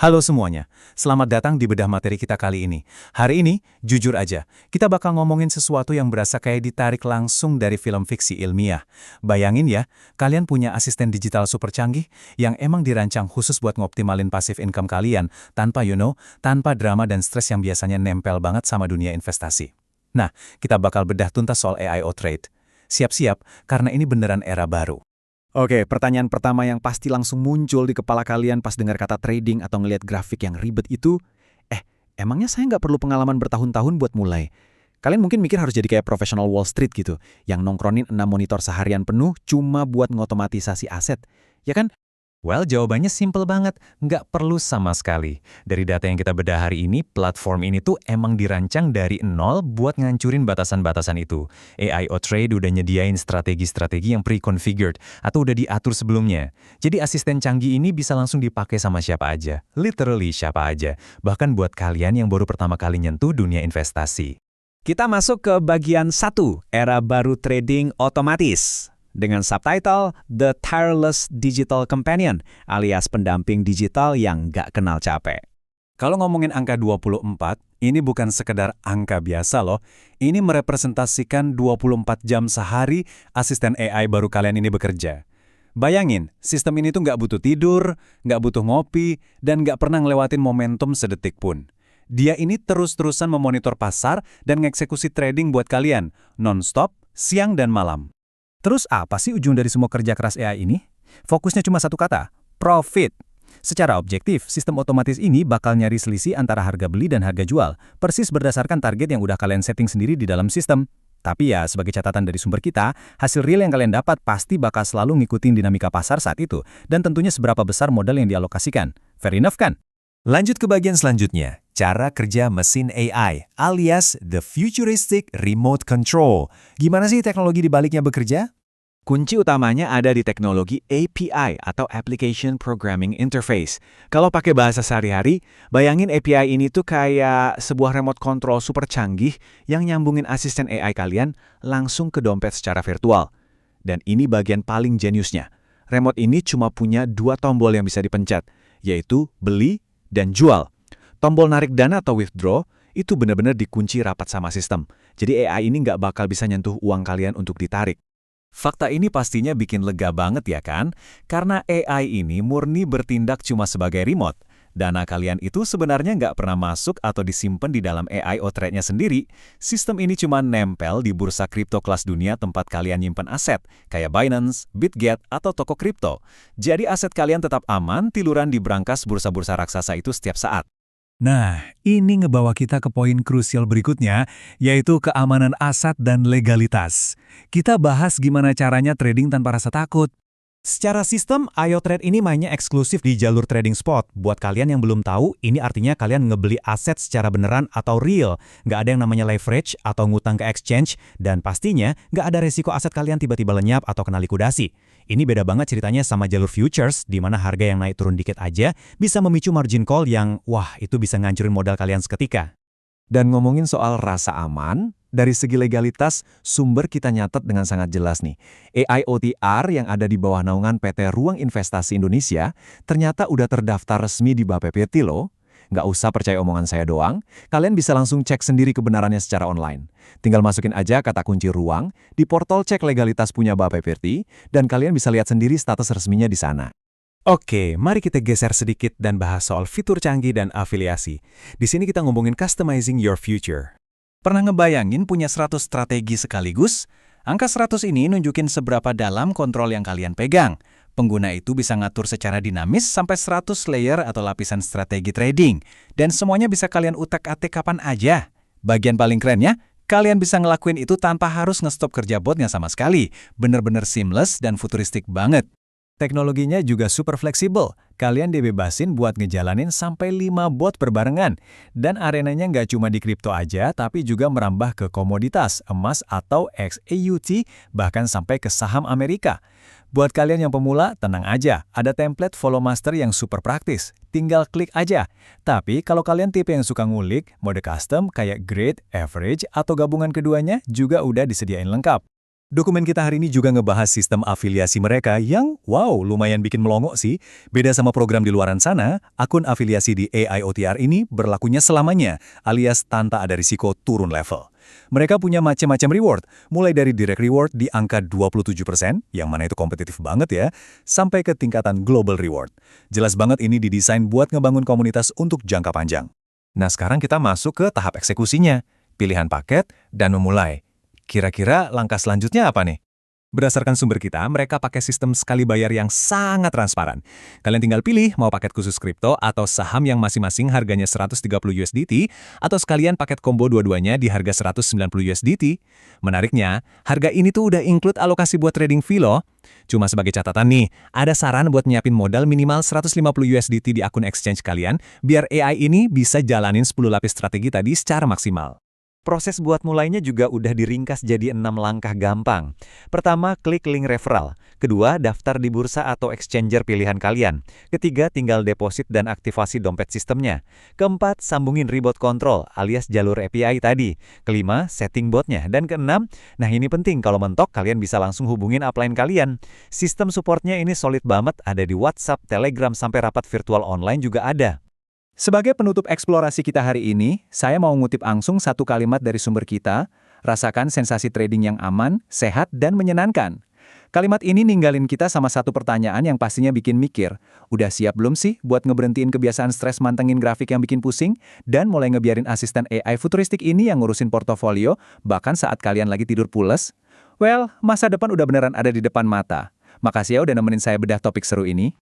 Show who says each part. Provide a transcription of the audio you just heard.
Speaker 1: Halo semuanya, selamat datang di bedah materi kita kali ini. Hari ini, jujur aja, kita bakal ngomongin sesuatu yang berasa kayak ditarik langsung dari film fiksi ilmiah. Bayangin ya, kalian punya asisten digital super canggih yang emang dirancang khusus buat ngoptimalin passive income kalian tanpa tanpa drama dan stres yang biasanya nempel banget sama dunia investasi. Nah, kita bakal bedah tuntas soal AIO Trade. Siap-siap, karena ini beneran era baru.
Speaker 2: Oke, pertanyaan pertama yang pasti langsung muncul di kepala kalian pas dengar kata trading atau ngelihat grafik yang ribet itu, emangnya saya nggak perlu pengalaman bertahun-tahun buat mulai? Kalian mungkin mikir harus jadi kayak profesional Wall Street gitu, yang nongkronin 6 monitor seharian penuh cuma buat ngotomatisasi aset. Ya kan?
Speaker 1: Well, jawabannya simple banget, nggak perlu sama sekali. Dari data yang kita bedah hari ini, platform ini tuh emang dirancang dari nol buat ngancurin batasan-batasan itu. AIO Trade udah nyediain strategi-strategi yang pre-configured atau udah diatur sebelumnya. Jadi asisten canggih ini bisa langsung dipakai sama siapa aja, literally siapa aja, bahkan buat kalian yang baru pertama kali nyentuh dunia investasi.
Speaker 2: Kita masuk ke bagian 1, era baru trading otomatis. Dengan subtitle The Tireless Digital Companion, alias pendamping digital yang nggak kenal capek.
Speaker 1: Kalau ngomongin angka 24, ini bukan sekedar angka biasa loh. Ini merepresentasikan 24 jam sehari asisten AI baru kalian ini bekerja. Bayangin, sistem ini tuh nggak butuh tidur, nggak butuh ngopi, dan nggak pernah ngelewatin momentum sedetik pun. Dia ini terus-terusan memonitor pasar dan ngeksekusi trading buat kalian, non-stop, siang dan malam.
Speaker 3: Terus apa sih ujung dari semua kerja keras AI ini? Fokusnya cuma satu kata, profit. Secara objektif, sistem otomatis ini bakal nyari selisih antara harga beli dan harga jual, persis berdasarkan target yang udah kalian setting sendiri di dalam sistem. Tapi ya, sebagai catatan dari sumber kita, hasil real yang kalian dapat pasti bakal selalu ngikutin dinamika pasar saat itu, dan tentunya seberapa besar modal yang dialokasikan. Fair enough kan?
Speaker 1: Lanjut ke bagian selanjutnya, cara kerja mesin AI alias the futuristic remote control. Gimana sih teknologi di baliknya bekerja?
Speaker 2: Kunci utamanya ada di teknologi API atau Application Programming Interface. Kalau pakai bahasa sehari-hari, bayangin API ini tuh kayak sebuah remote control super canggih yang nyambungin asisten AI kalian langsung ke dompet secara virtual. Dan ini bagian paling jeniusnya. Remote ini cuma punya 2 tombol yang bisa dipencet, yaitu beli dan jual. Tombol narik dana atau withdraw itu benar-benar dikunci rapat sama sistem. Jadi AI ini nggak bakal bisa nyentuh uang kalian untuk ditarik.
Speaker 1: Fakta ini pastinya bikin lega banget ya kan? Karena AI ini murni bertindak cuma sebagai remote. Dana kalian itu sebenarnya nggak pernah masuk atau disimpan di dalam AIO Trade-nya sendiri. Sistem ini cuma nempel di bursa kripto kelas dunia tempat kalian nyimpan aset, kayak Binance, Bitget, atau toko kripto. Jadi aset kalian tetap aman tiluran di brankas bursa-bursa raksasa itu setiap saat.
Speaker 3: Nah, ini ngebawa kita ke poin krusial berikutnya, yaitu keamanan aset dan legalitas. Kita bahas gimana caranya trading tanpa rasa takut. Secara sistem, AIO Trade ini mainnya eksklusif di jalur trading spot. Buat kalian yang belum tahu, ini artinya kalian ngebeli aset secara beneran atau real. Nggak ada yang namanya leverage atau ngutang ke exchange, dan pastinya nggak ada resiko aset kalian tiba-tiba lenyap atau kena likuidasi. Ini beda banget ceritanya sama jalur futures, di mana harga yang naik turun dikit aja bisa memicu margin call yang, wah, itu bisa ngancurin modal kalian seketika.
Speaker 2: Dan ngomongin soal rasa aman, dari segi legalitas, sumber kita nyatet dengan sangat jelas nih. AIOTR yang ada di bawah naungan PT Ruang Investasi Indonesia ternyata udah terdaftar resmi di Bapepti loh. Nggak usah percaya omongan saya doang, kalian bisa langsung cek sendiri kebenarannya secara online. Tinggal masukin aja kata kunci ruang di portal cek legalitas punya Bapepti, dan kalian bisa lihat sendiri status resminya di sana.
Speaker 1: Oke, mari kita geser sedikit dan bahas soal fitur canggih dan afiliasi. Di sini kita ngomongin customizing your future. Pernah ngebayangin punya 100 strategi sekaligus? Angka 100 ini nunjukin seberapa dalam kontrol yang kalian pegang. Pengguna itu bisa ngatur secara dinamis sampai 100 layer atau lapisan strategi trading. Dan semuanya bisa kalian utak-atik kapan aja. Bagian paling kerennya, kalian bisa ngelakuin itu tanpa harus ngestop kerja botnya sama sekali. Bener-bener seamless dan futuristik banget. Teknologinya juga super fleksibel. Kalian dibebasin buat ngejalanin sampai 5 bot berbarengan. Dan arenanya nggak cuma di kripto aja, tapi juga merambah ke komoditas, emas atau XAUT, bahkan sampai ke saham Amerika. Buat kalian yang pemula, tenang aja. Ada template follow master yang super praktis. Tinggal klik aja. Tapi kalau kalian tipe yang suka ngulik, mode custom kayak grade, average, atau gabungan keduanya juga udah disediain lengkap.
Speaker 3: Dokumen kita hari ini juga ngebahas sistem afiliasi mereka yang, wow, lumayan bikin melongo sih. Beda sama program di luaran sana, akun afiliasi di AI OTR ini berlakunya selamanya, alias tanpa ada risiko turun level. Mereka punya macam-macam reward, mulai dari direct reward di angka 27%, yang mana itu kompetitif banget ya, sampai ke tingkatan global reward. Jelas banget ini didesain buat ngebangun komunitas untuk jangka panjang.
Speaker 1: Nah, sekarang kita masuk ke tahap eksekusinya, pilihan paket, dan memulai. Kira-kira langkah selanjutnya apa nih? Berdasarkan sumber kita, mereka pakai sistem sekali bayar yang sangat transparan. Kalian tinggal pilih mau paket khusus kripto atau saham yang masing-masing harganya 130 USDT, atau sekalian paket combo dua-duanya di harga 190 USDT. Menariknya, harga ini tuh udah include alokasi buat trading fee loh. Cuma sebagai catatan nih, ada saran buat nyiapin modal minimal 150 USDT di akun exchange kalian, biar AI ini bisa jalanin 10 lapis strategi tadi secara maksimal.
Speaker 2: Proses buat mulainya juga udah diringkas jadi 6 langkah gampang. Pertama, klik link referral. Kedua, daftar di bursa atau exchanger pilihan kalian. Ketiga, tinggal deposit dan aktivasi dompet sistemnya. Keempat, sambungin remote control alias jalur API tadi. Kelima, setting botnya. Dan keenam, nah ini penting, kalau mentok kalian bisa langsung hubungin upline kalian. Sistem supportnya ini solid banget, ada di WhatsApp, Telegram, sampai rapat virtual online juga ada.
Speaker 3: Sebagai penutup eksplorasi kita hari ini, saya mau ngutip langsung satu kalimat dari sumber kita, rasakan sensasi trading yang aman, sehat, dan menyenangkan. Kalimat ini ninggalin kita sama satu pertanyaan yang pastinya bikin mikir, udah siap belum sih buat ngeberhentiin kebiasaan stres mantengin grafik yang bikin pusing, dan mulai ngebiarin asisten AI futuristik ini yang ngurusin portofolio, bahkan saat kalian lagi tidur pules? Well, masa depan udah beneran ada di depan mata. Makasih ya udah nemenin saya bedah topik seru ini.